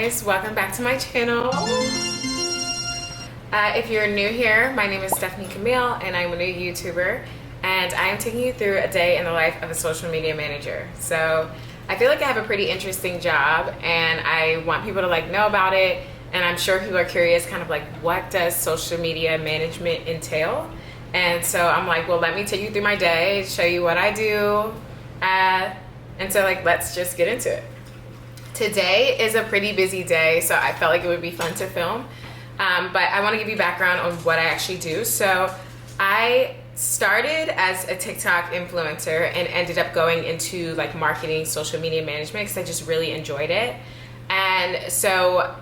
guys, welcome back to my channel. If you're new here, my name is Stephanie Camille and I'm a new YouTuber, and I am taking you through a day in the life of a social media manager. So I feel like I have a pretty interesting job and I want people to know about it, and I'm sure people are curious kind of what does social media management entail? And so I'm like, well, let me take you through my day, show you what I do, and so let's just get into it. Today is a pretty busy day, so I felt like it would be fun to film. But I want to give you background on what I actually do. So I started as a TikTok influencer and ended up going into marketing, social media management, because I just really enjoyed it. And so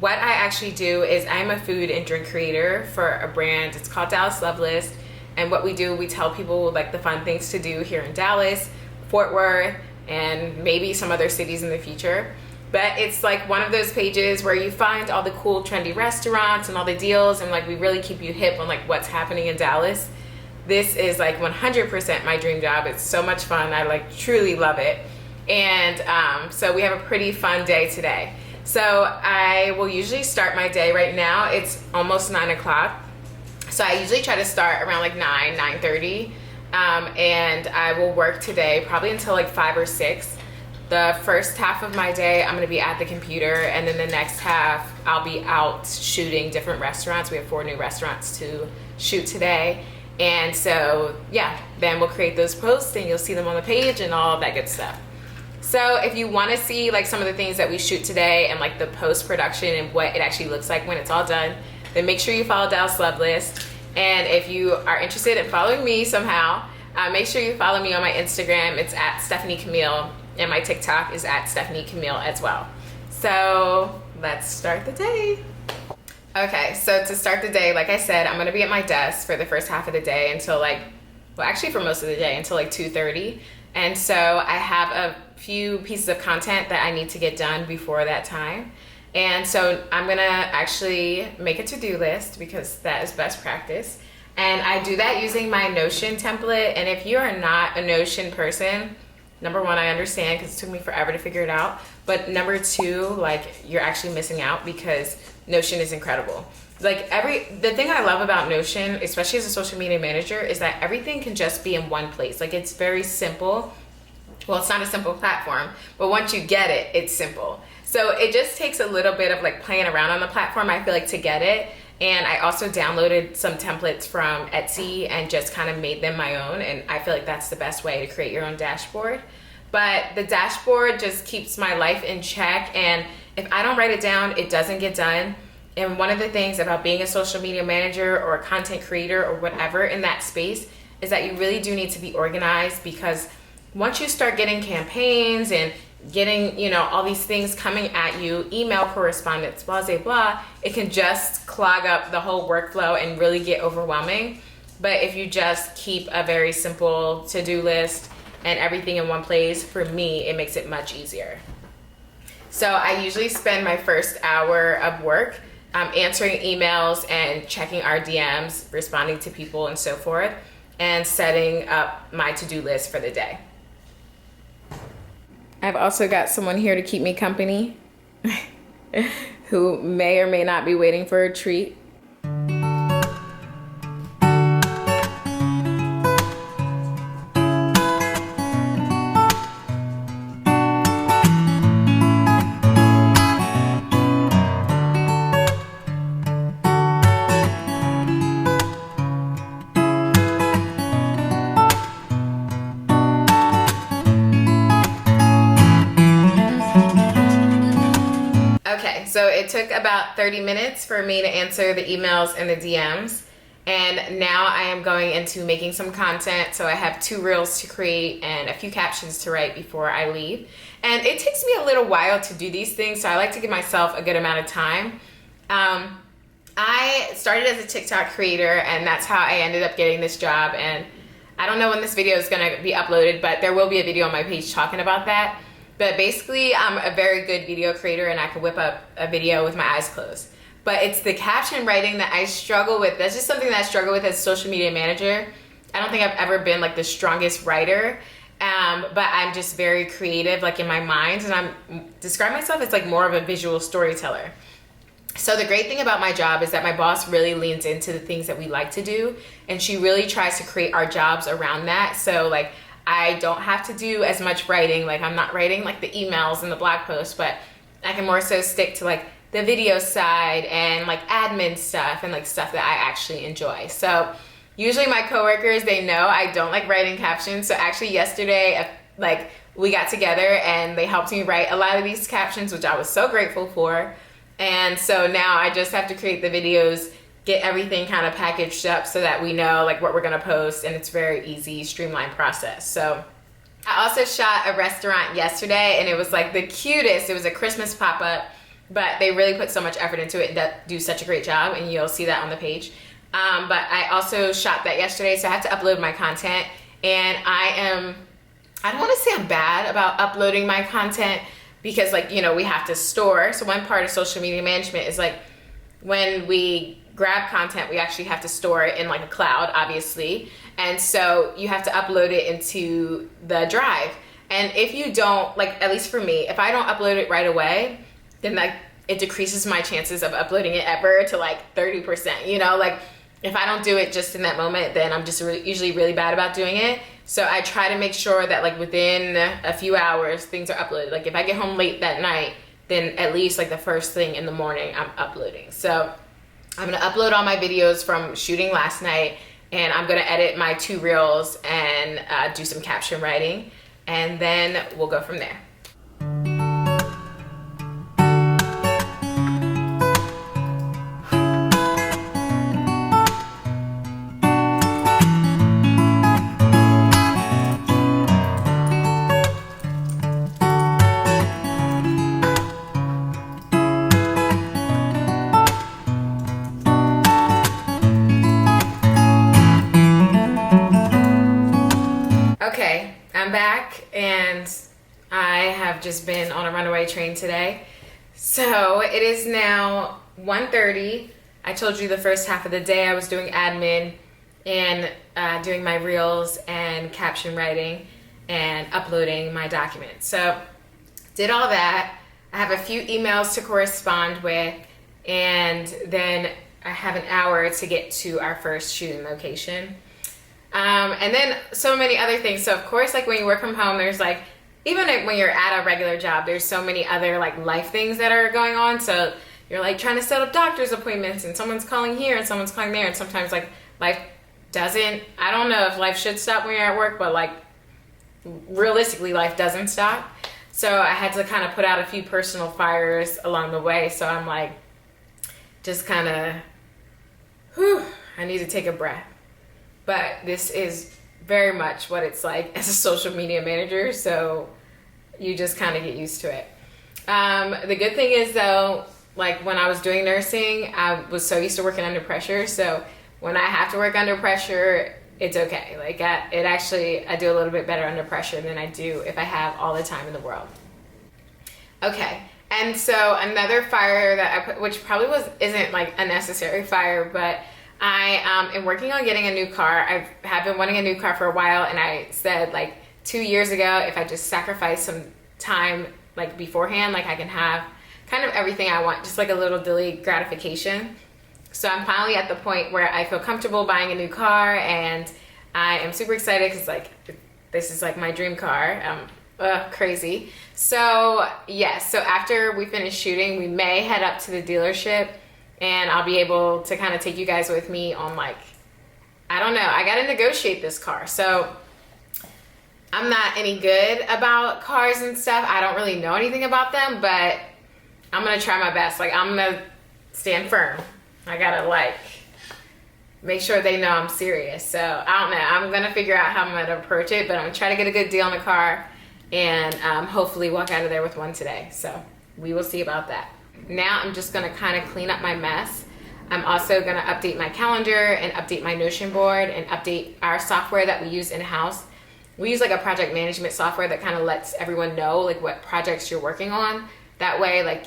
what I actually do is I'm a food and drink creator for a brand. It's called Dallas Love List. And what we do, we tell people the fun things to do here in Dallas, Fort Worth, and maybe some other cities in the future. But it's one of those pages where you find all the cool trendy restaurants and all the deals, and we really keep you hip on what's happening in Dallas. This is 100% my dream job. It's so much fun. I truly love it. And so we have a pretty fun day today. So I will usually start my day right now. It's almost 9 o'clock. So I usually try to start around 9:30. And I will work today probably until 5 or 6. The first half of my day I'm going to be at the computer, and then the next half I'll be out shooting different restaurants. We have 4 new restaurants to shoot today, and so yeah, then we'll create those posts and you'll see them on the page and all of that good stuff. So if you want to see some of the things that we shoot today and the post-production and what it actually looks like when it's all done, then make sure you follow Dallas Love List. And if you are interested in following me somehow, make sure you follow me on my Instagram. It's at Stephanie Camille, and my TikTok is at Stephanie Camille as well. So let's start the day. Okay, so to start the day, like I said, I'm gonna be at my desk for the first half of the day until well, actually for most of the day until 2:30. And so I have a few pieces of content that I need to get done before that time. And so I'm gonna actually make a to-do list because that is best practice. And I do that using my Notion template. And if you are not a Notion person, number one, I understand because it took me forever to figure it out. But number two, you're actually missing out because Notion is incredible. The thing I love about Notion, especially as a social media manager, is that everything can just be in one place. It's very simple. Well, it's not a simple platform, but once you get it, it's simple. So it just takes a little bit of playing around on the platform, I feel to get it. And I also downloaded some templates from Etsy and just kind of made them my own. And I feel that's the best way to create your own dashboard. But the dashboard just keeps my life in check. And if I don't write it down, it doesn't get done. And one of the things about being a social media manager or a content creator or whatever in that space is that you really do need to be organized, because once you start getting campaigns and getting, all these things coming at you, email correspondence, blah, blah, blah, it can just clog up the whole workflow and really get overwhelming. But if you just keep a very simple to-do list and everything in one place, for me, it makes it much easier. So I usually spend my first hour of work answering emails and checking our DMs, responding to people and so forth, and setting up my to-do list for the day. I've also got someone here to keep me company who may or may not be waiting for a treat. Okay, so it took about 30 minutes for me to answer the emails and the DMs. And now I am going into making some content. So I have 2 reels to create and a few captions to write before I leave. And it takes me a little while to do these things, so I like to give myself a good amount of time. I started as a TikTok creator, and that's how I ended up getting this job. And I don't know when this video is gonna be uploaded, but there will be a video on my page talking about that. But basically, I'm a very good video creator and I can whip up a video with my eyes closed. But it's the caption writing that I struggle with. That's just something that I struggle with as a social media manager. I don't think I've ever been the strongest writer. But I'm just very creative, like in my mind, and I'm describe myself as like more of a visual storyteller. So the great thing about my job is that my boss really leans into the things that we like to do, and she really tries to create our jobs around that. So like I don't have to do as much writing. Like I'm not writing like the emails and the blog posts, but I can more so stick to like the video side and like admin stuff and like stuff that I actually enjoy. So usually my coworkers, they know I don't like writing captions. So actually yesterday, like we got together and they helped me write a lot of these captions, which I was so grateful for. And so now I just have to create the videos, get everything kind of packaged up so that we know like what we're gonna post, and it's very easy, streamlined process. So I also shot a restaurant yesterday, and it was like the cutest. It was a Christmas pop-up, but they really put so much effort into it and do such a great job, and you'll see that on the page. But I also shot that yesterday, so I have to upload my content, and I don't want to say I'm bad about uploading my content, because like, you know, we have to store. So one part of social media management is like when we grab content, we actually have to store it in like a cloud, obviously. And so you have to upload it into the drive. And if you don't, like, at least for me, if I don't upload it right away, then like it decreases my chances of uploading it ever to like 30%, you know, like if I don't do it just in that moment, then I'm just usually really bad about doing it. So I try to make sure that like within a few hours, things are uploaded. Like if I get home late that night, then at least like the first thing in the morning, I'm uploading. So I'm gonna upload all my videos from shooting last night, and I'm gonna edit my 2 reels and do some caption writing, and then we'll go from there. Okay, I'm back, and I have just been on a runaway train today. So it is now 1:30. I told you the first half of the day I was doing admin and doing my reels and caption writing and uploading my documents. So did all that. I have a few emails to correspond with, and then I have an hour to get to our first shooting location. And then so many other things. So of course, like when you work from home, there's like, even when you're at a regular job, there's so many other like life things that are going on. So you're like trying to set up doctor's appointments, and someone's calling here and someone's calling there. And sometimes like life doesn't, I don't know if life should stop when you're at work, but like realistically life doesn't stop. So I had to kind of put out a few personal fires along the way. So I'm like, just kind of, I need to take a breath. But this is very much what it's like as a social media manager, so you just kind of get used to it. The good thing is though, like when I was doing nursing, I was so used to working under pressure, so when I have to work under pressure, it's okay. Like I do a little bit better under pressure than I do if I have all the time in the world. Okay, and so another fire that I put, which probably isn't like a necessary fire, but I am working on getting a new car. I have been wanting a new car for a while, and I said like 2 years ago, if I just sacrifice some time like beforehand, like I can have kind of everything I want, just like a little delayed gratification. So I'm finally at the point where I feel comfortable buying a new car, and I am super excited because like this is like my dream car. Crazy. So yes, so after we finish shooting, we may head up to the dealership, and I'll be able to kind of take you guys with me on like, I don't know, I got to negotiate this car. So I'm not any good about cars and stuff. I don't really know anything about them, but I'm going to try my best. Like I'm going to stand firm. I got to like make sure they know I'm serious. So I don't know. I'm going to figure out how I'm going to approach it, but I'm going to try to get a good deal on the car, and hopefully walk out of there with one today. So we will see about that. Now I'm just gonna kind of clean up my mess. I'm also gonna update my calendar and update my Notion board and update our software that we use in-house. We use like a project management software that kind of lets everyone know like what projects you're working on. That way, like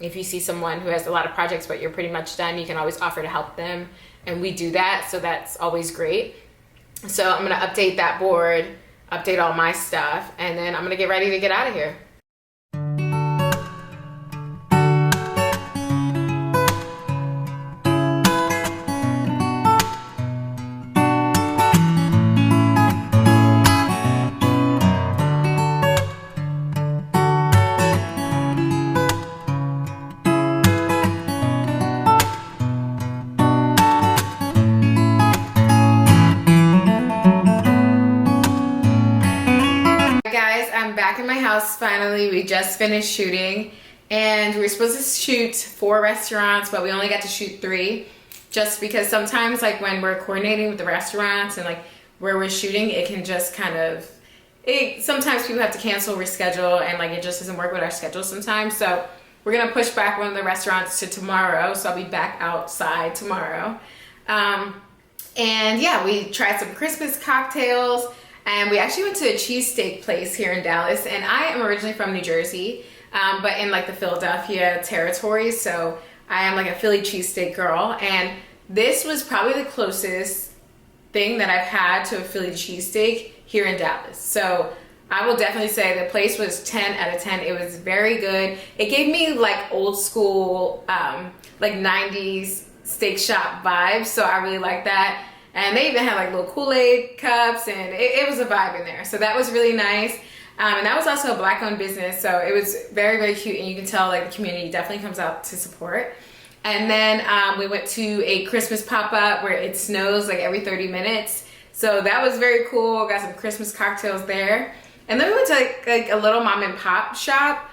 if you see someone who has a lot of projects but you're pretty much done, you can always offer to help them. And we do that, so that's always great. So I'm gonna update that board. update all my stuff, and then I'm gonna get ready to get out of here. I'm back in my house finally. We just finished shooting, and we were supposed to shoot 4 restaurants, but we only got to shoot 3, just because sometimes like when we're coordinating with the restaurants and like where we're shooting, it can just kind of, sometimes people have to cancel, reschedule, and like it just doesn't work with our schedule sometimes. So we're gonna push back one of the restaurants to tomorrow, so I'll be back outside tomorrow. And yeah, we tried some Christmas cocktails. And we actually went to a cheesesteak place here in Dallas, and I am originally from New Jersey, but in like the Philadelphia territory, so I am like a Philly cheesesteak girl, and this was probably the closest thing that I've had to a Philly cheesesteak here in Dallas. So I will definitely say the place was 10 out of 10. It was very good. It gave me like old school, like 90s steak shop vibes, so I really like that. And they even had like little Kool-Aid cups, and it was a vibe in there. So that was really nice. And that was also a Black-owned business, so it was very, very cute, and you can tell like the community definitely comes out to support. And then we went to a Christmas pop-up where it snows like every 30 minutes. So that was very cool. Got some Christmas cocktails there. And then we went to like a little mom and pop shop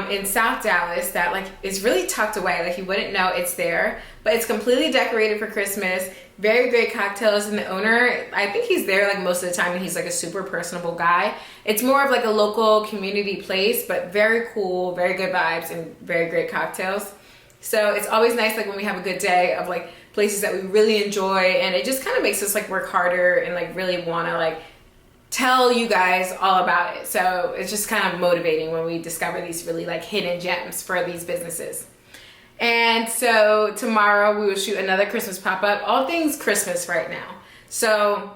in South Dallas that like is really tucked away. Like you wouldn't know it's there, but it's completely decorated for Christmas. Very great cocktails, and the owner, I think he's there like most of the time, and he's like a super personable guy. It's more of like a local community place, but very cool, very good vibes, and very great cocktails. So it's always nice like when we have a good day of like places that we really enjoy, and it just kind of makes us like work harder and like really want to like tell you guys all about it. So it's just kind of motivating when we discover these really like hidden gems for these businesses. And so tomorrow we will shoot another Christmas pop-up, all things Christmas right now. So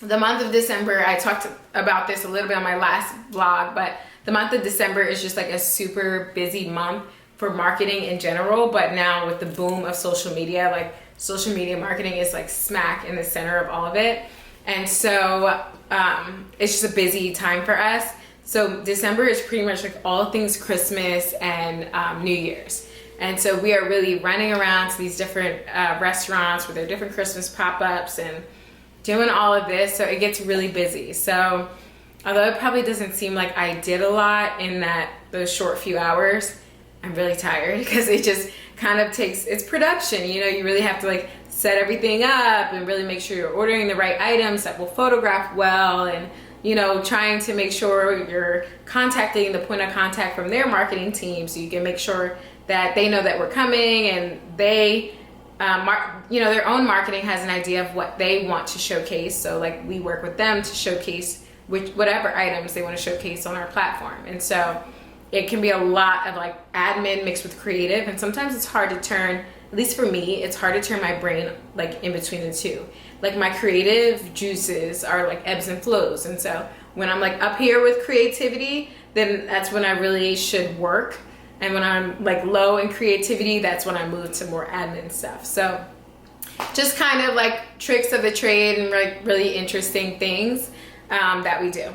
the month of December, I talked about this a little bit on my last vlog, but the month of December is just like a super busy month for marketing in general. But now with the boom of social media, like social media marketing is like smack in the center of all of it. And so it's just a busy time for us. So December is pretty much like all things Christmas and New Year's. And so we are really running around to these different restaurants with their different Christmas pop-ups and doing all of this. So it gets really busy. So although it probably doesn't seem like I did a lot in those short few hours, I'm really tired because it just kind of takes, it's production, you know, you really have to like set everything up and really make sure you're ordering the right items that will photograph well, and you know, trying to make sure you're contacting the point of contact from their marketing team so you can make sure that they know that we're coming, and they, you know, their own marketing has an idea of what they want to showcase. So like we work with them to showcase whatever items they want to showcase on our platform. And so it can be a lot of like admin mixed with creative, and sometimes it's hard to turn, at least for me, it's hard to turn my brain like in between the two. Like my creative juices are like ebbs and flows, and so when I'm like up here with creativity, then that's when I really should work. And when I'm like low in creativity, that's when I move to more admin stuff. So just kind of like tricks of the trade and like really interesting things that we do.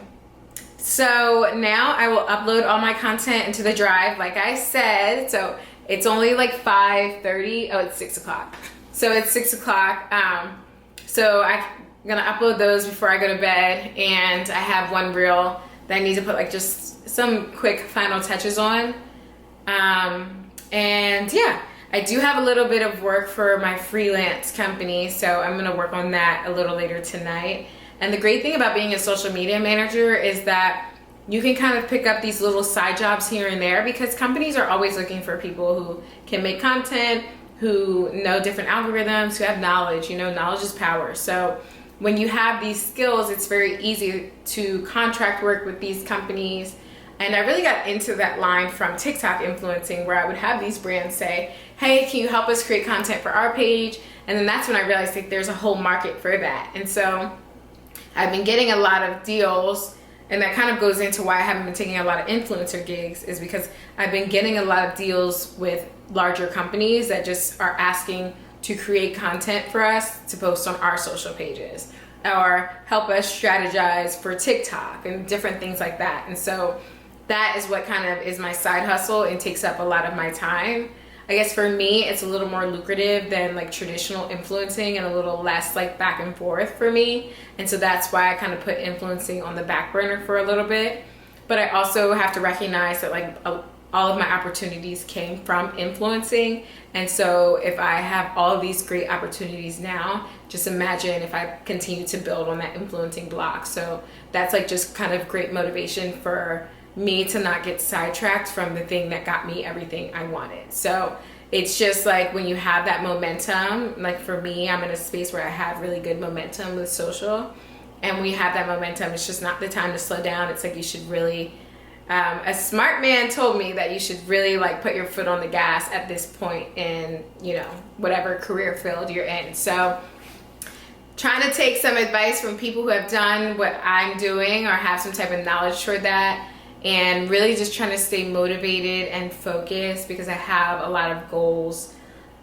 So now I will upload all my content into the drive, like I said. So it's only like 5:30. Oh, it's 6 o'clock. So it's 6 o'clock. So I'm gonna upload those before I go to bed. And I have one reel that I need to put like just some quick final touches on. And yeah, I do have a little bit of work for my freelance company, so I'm gonna work on that a little later tonight. And the great thing about being a social media manager is that you can kind of pick up these little side jobs here and there, because companies are always looking for people who can make content, who know different algorithms, who have knowledge. You know, knowledge is power. So when you have these skills, it's very easy to contract work with these companies. And I really got into that line from TikTok influencing, where I would have these brands say, hey, can you help us create content for our page? And then that's when I realized like there's a whole market for that. And so I've been getting a lot of deals, and that kind of goes into why I haven't been taking a lot of influencer gigs, is because I've been getting a lot of deals with larger companies that just are asking to create content for us to post on our social pages or help us strategize for TikTok and different things like that. And so that is what kind of is my side hustle and takes up a lot of my time. I guess for me, it's a little more lucrative than like traditional influencing and a little less like back and forth for me. And so that's why I kind of put influencing on the back burner for a little bit. But I also have to recognize that like all of my opportunities came from influencing. And so if I have all of these great opportunities now, just imagine if I continue to build on that influencing block. So that's like just kind of great motivation for me to not get sidetracked from the thing that got me everything I wanted. So it's just like when you have that momentum, like for me, I'm in a space where I have really good momentum with social, and we have that momentum. It's just not the time to slow down. It's like you should really, a smart man told me that you should really like put your foot on the gas at this point in, you know, whatever career field you're in. So trying to take some advice from people who have done what I'm doing or have some type of knowledge toward that, and really just trying to stay motivated and focused, because I have a lot of goals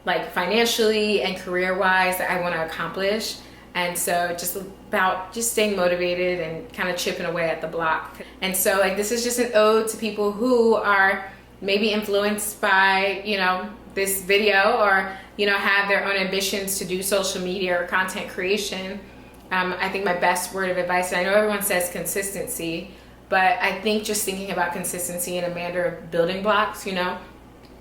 like financially and career-wise that I want to accomplish. And so just about just staying motivated and kind of chipping away at the block. And so like this is just an ode to people who are maybe influenced by, you know, this video, or, you know, have their own ambitions to do social media or content creation. I think my best word of advice, and I know everyone says consistency, but I think just thinking about consistency in a manner of building blocks, you know,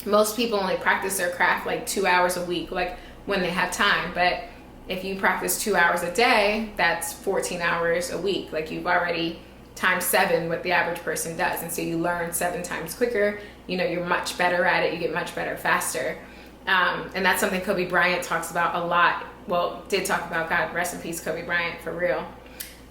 most people only practice their craft like 2 hours a week, like when they have time. But if you practice 2 hours a day, that's 14 hours a week. Like you've already times 7 what the average person does. And so you learn 7 times quicker, you know, you're much better at it, you get much better faster. And that's something Kobe Bryant talks about a lot. Well, did talk about, God rest in peace, Kobe Bryant, for real.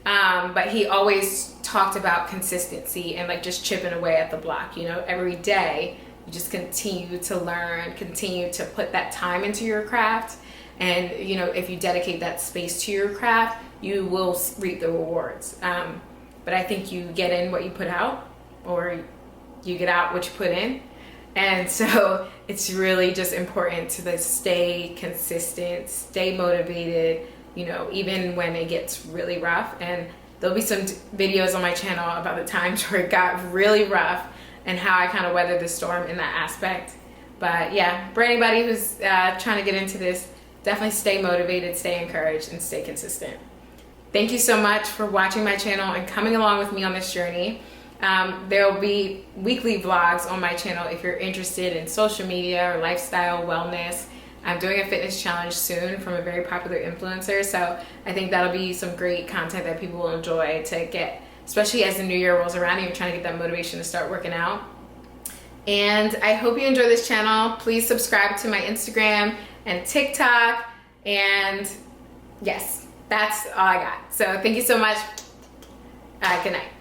But he always talked about consistency and like just chipping away at the block, you know, every day you just continue to learn, continue to put that time into your craft. And, you know, if you dedicate that space to your craft, you will reap the rewards. But I think you get in what you put out, or you get out what you put in. And so it's really just important to stay consistent, stay motivated, you know, even when it gets really rough. And there'll be some videos on my channel about the times where it got really rough and how I kind of weathered the storm in that aspect. But yeah, for anybody who's trying to get into this, definitely stay motivated, stay encouraged, and stay consistent. Thank you so much for watching my channel and coming along with me on this journey. There will be weekly vlogs on my channel if you're interested in social media or lifestyle, wellness. I'm doing a fitness challenge soon from a very popular influencer, so I think that'll be some great content that people will enjoy to get, especially as the new year rolls around and you're trying to get that motivation to start working out. And I hope you enjoy this channel. Please subscribe to my Instagram and TikTok. And yes, that's all I got. So thank you so much. Good night.